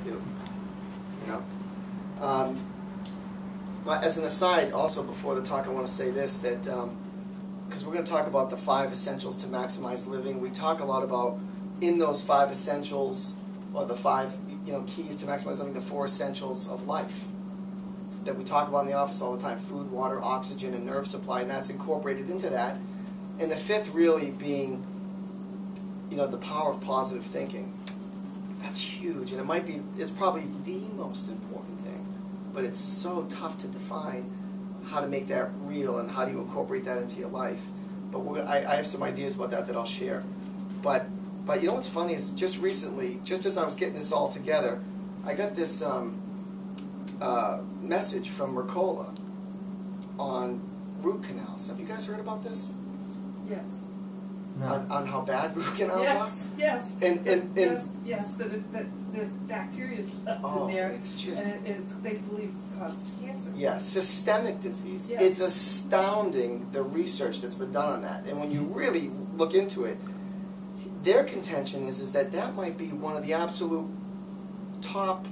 do. You know. But as an aside, also before the talk, I want to say this, that because we're going to talk about the 5 essentials to maximize living. We talk a lot about in those 5 essentials, or the 5 keys to maximize living, the 4 essentials of life that we talk about in the office all the time: food, water, oxygen, and nerve supply, and that's incorporated into that. And the 5th really being, the power of positive thinking. That's huge, and it's probably the most important thing, but it's so tough to define how to make that real and how do you incorporate that into your life. But I have some ideas about that I'll share. But you know what's funny is just recently, just as I was getting this all together, I got this message from Mercola on root canals. Have you guys heard about this? Yes. No. On how bad root canals are? Yes. Yes. That there's bacteria left in there. It's just. And they believe it's caused cancer. Yeah, systemic disease. Yes. It's astounding the research that's been done on that. And when you really look into it, their contention is that might be one of the absolute top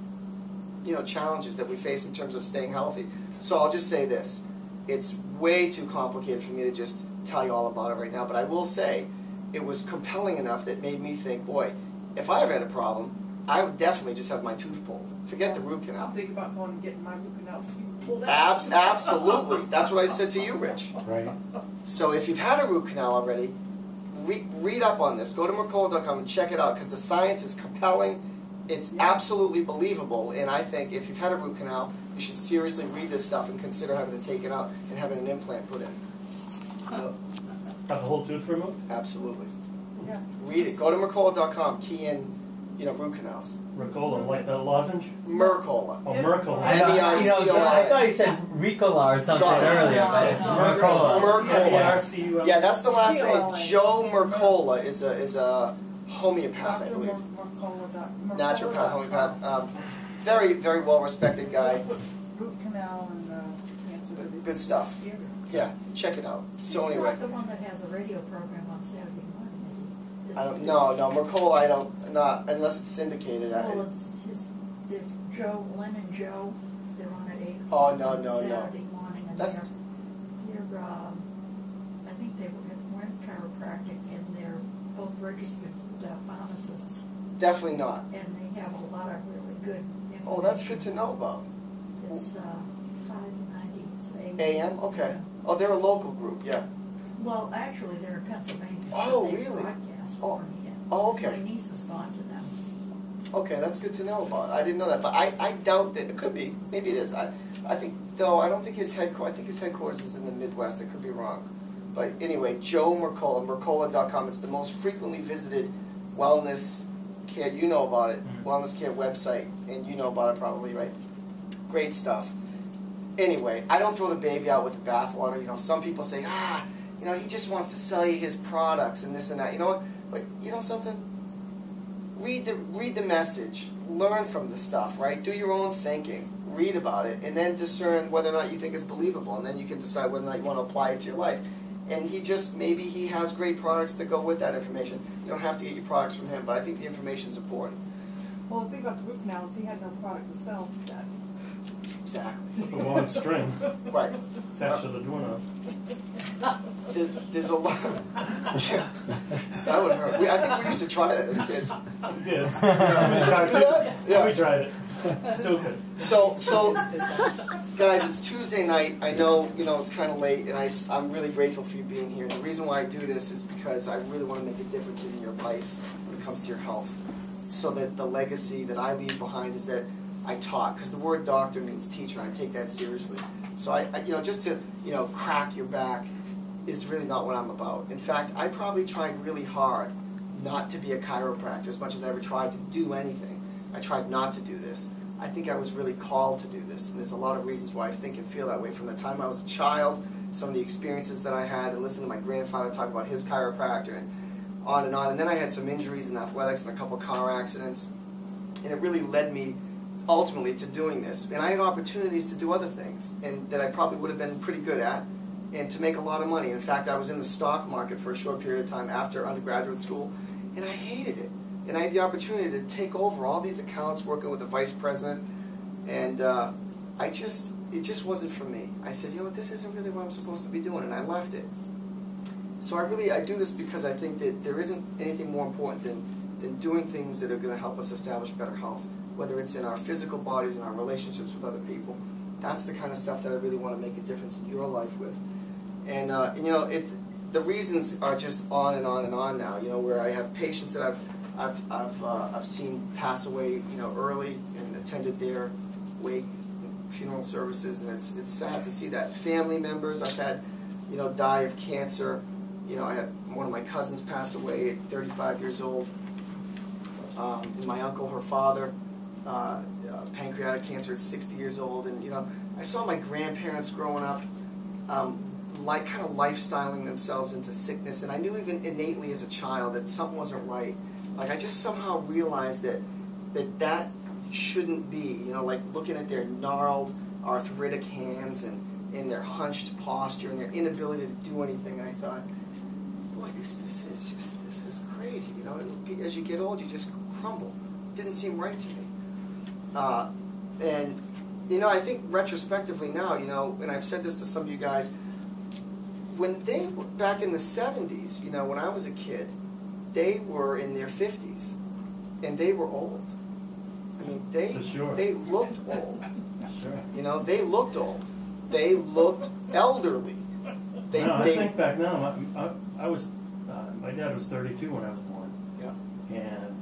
challenges that we face in terms of staying healthy. So I'll just say this. It's way too complicated for me to just tell you all about it right now, but I will say it was compelling enough that made me think, boy, if I ever had a problem, I would definitely just have my tooth pulled. Forget the root canal. I'm thinking about going and getting my root canal pulled out. Absolutely. That's what I said to you, Rich. Right. So if you've had a root canal already, read up on this. Go to Mercola.com and check it out, because the science is compelling. It's absolutely believable, and I think if you've had a root canal, you should seriously read this stuff and consider having it taken out and having an implant put in. Have the whole tooth removed? Absolutely. Yeah. Read it. Go to Mercola.com. Key in, root canals. Mercola, like the lozenge? Mercola. Oh, Mercola. M-E-R-C-O-L-A. I thought you said Ricola or something earlier, but it's Mercola. Mercola. Yeah, that's the last name. Joe Mercola is a homeopath, I believe. Naturopath, homeopath. Very, very well-respected guy. Root canal and cancer. Good stuff. Yeah, check it out. So anyway. He's not the one that has a radio program on Saturday morning, is he? I don't. No, Mercola. Not unless it's syndicated. Well, there's Joe, Len and Joe. They're on at 8 Oh o'clock no. Saturday morning, and they're I think they went chiropractic, and they're both registered pharmacists. Definitely not. And they have a lot of really good information. Oh, that's good to know about. It's 590. It's AM. Okay. Yeah. Oh, they're a local group. Yeah. Well, actually, they're in Pennsylvania. Oh, they really? broadcast Oh. from here. Oh, okay. My niece has gone to them. Okay, that's good to know about. I didn't know that, but I doubt that it could be. Maybe it is. I think though. I don't think his headquarters. I think his headquarters is in the Midwest. I could be wrong. But anyway, Joe Mercola, Mercola.com. It's the most frequently visited wellness care. You know about it. Wellness care website, and you know about it probably, right? Great stuff. Anyway, I don't throw the baby out with the bathwater. Some people say, he just wants to sell you his products and this and that. You know what? But you know something? Read the message. Learn from the stuff, right? Do your own thinking. Read about it, and then discern whether or not you think it's believable, and then you can decide whether or not you want to apply it to your life. And maybe he has great products to go with that information. You don't have to get your products from him, but I think the information is important. Well, the thing about the root canal is he had no product to sell that. Exactly. The long string Right. attached to the doorknob. There's a lot. Yeah, that would hurt. I think we used to try that as kids. We did. Yeah. We tried it. Stupid. So, guys, it's Tuesday night. I know, it's kind of late, and I'm really grateful for you being here. The reason why I do this is because I really want to make a difference in your life when it comes to your health, so that the legacy that I leave behind is that I taught, because the word doctor means teacher, and I take that seriously. So I just to, crack your back is really not what I'm about. In fact, I probably tried really hard not to be a chiropractor as much as I ever tried to do anything. I tried not to do this. I think I was really called to do this, and there's a lot of reasons why I think and feel that way. From the time I was a child, some of the experiences that I had, and listen to my grandfather talk about his chiropractor, and on. And then I had some injuries in athletics and a couple car accidents, and it really led me ultimately to doing this. And I had opportunities to do other things, and that I probably would have been pretty good at, and to make a lot of money. In fact, I was in the stock market for a short period of time after undergraduate school, and I hated it. And I had the opportunity to take over all these accounts, working with the vice president, and it just wasn't for me. I said, you know what, this isn't really what I'm supposed to be doing, and I left it. So I do this because I think that there isn't anything more important than doing things that are going to help us establish better health, whether it's in our physical bodies, in our relationships with other people. That's the kind of stuff that I really want to make a difference in your life with. And you know, the reasons are just on and on and on now. You know, where I have patients that I've seen pass away, you know, early, and attended their wake, funeral services, and it's sad to see that. Family members I've had, you know, die of cancer. You know, I had one of my cousins pass away at 35 years old. My uncle, her father, pancreatic cancer at 60 years old, and you know, I saw my grandparents growing up, like kind of lifestyling themselves into sickness, and I knew even innately as a child that something wasn't right. Like I just somehow realized that shouldn't be. You know, like looking at their gnarled, arthritic hands and their hunched posture and their inability to do anything. And I thought, boy, this is crazy. You know, as you get old, you just crumble. It didn't seem right to me. And you know, I think retrospectively now, you know, and I've said this to some of you guys, when they were back in the 70s, you know, when I was a kid, they were in their 50s, and they were old. I mean, they looked old. Sure. You know, they looked old. They looked elderly. I think back now, I was, my dad was 32 when I was born. Yeah. And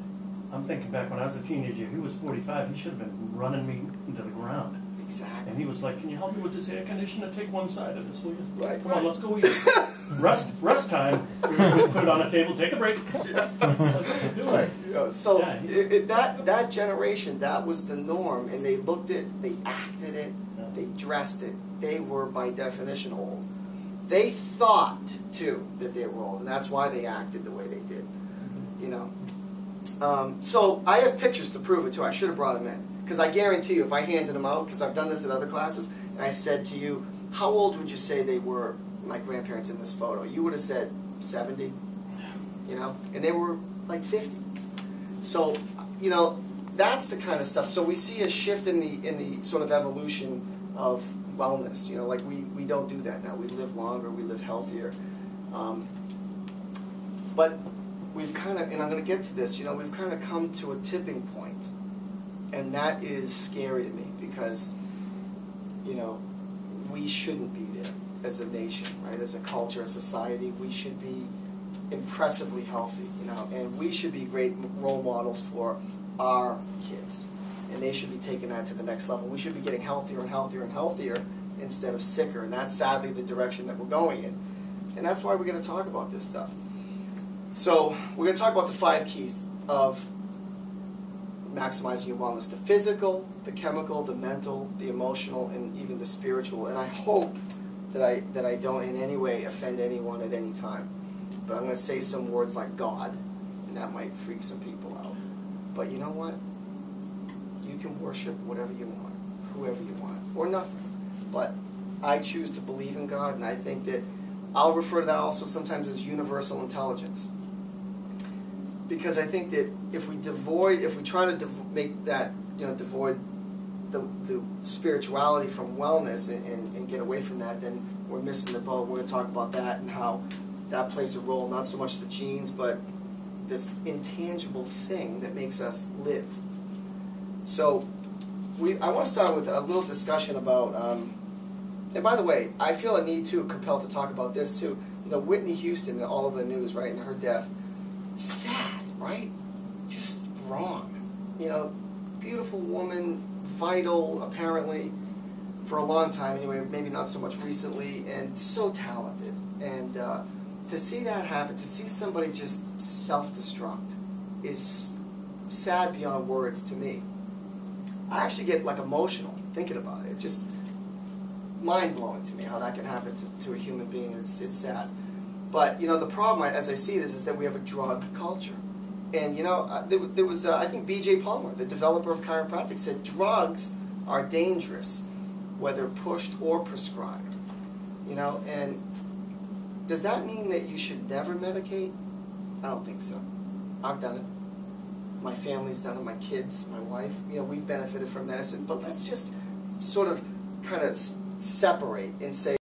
I'm thinking back when I was a teenager, he was 45, he should have been running me into the ground. Exactly. And he was like, can you help me with this air conditioner? Take one side of this, will you? Right. Come on, let's go eat. Rest time. We put it on the table, take a break. Yeah. Do it. You know, so Yeah. that generation, that was the norm, and they looked it, they acted it, Yeah. they dressed it. They were, by definition, old. They thought, too, that they were old, and that's why they acted the way they did. You know. So I have pictures to prove it, too. I should have brought them in. Because I guarantee you, if I handed them out, because I've done this at other classes, and I said to you, how old would you say they were, my grandparents in this photo? You would have said 70, you know? And they were like 50. So, you know, that's the kind of stuff. So we see a shift in the sort of evolution of wellness. You know, like we don't do that now. We live longer, we live healthier. But we've kind of, and I'm going to get to this, you know, we've kind of come to a tipping point. And that is scary to me because, you know, we shouldn't be there as a nation, right? As a culture, a society, we should be impressively healthy, you know, and we should be great role models for our kids. And they should be taking that to the next level. We should be getting healthier and healthier and healthier instead of sicker. And that's sadly the direction that we're going in. And that's why we're going to talk about this stuff. So we're going to talk about the 5 keys of maximizing your wellness: the physical, the chemical, the mental, the emotional, and even the spiritual. And I hope that I don't in any way offend anyone at any time. But I'm going to say some words like God, and that might freak some people out. But you know what? You can worship whatever you want, whoever you want, or nothing. But I choose to believe in God, and I think that I'll refer to that also sometimes as universal intelligence. Because I think that if we try to make that, you know, devoid the spirituality from wellness and get away from that, then we're missing the boat. We're going to talk about that and how that plays a role, not so much the genes, but this intangible thing that makes us live. So I want to start with a little discussion about, and by the way, I feel a need to, compelled to talk about this too. You know, Whitney Houston and all of the news, right, and her death. Sad, right? Just wrong. You know, beautiful woman, vital, apparently, for a long time anyway, maybe not so much recently, and so talented. And to see that happen, to see somebody just self-destruct, is sad beyond words to me. I actually get like emotional thinking about it. It's just mind-blowing to me how that can happen to a human being. It's sad. But, you know, the problem, as I see this, is that we have a drug culture. And, you know, there was, I think B.J. Palmer, the developer of chiropractic, said drugs are dangerous, whether pushed or prescribed. You know, and does that mean that you should never medicate? I don't think so. I've done it. my family's done it, my kids, my wife. You know, we've benefited from medicine, but let's just sort of kind of separate and say,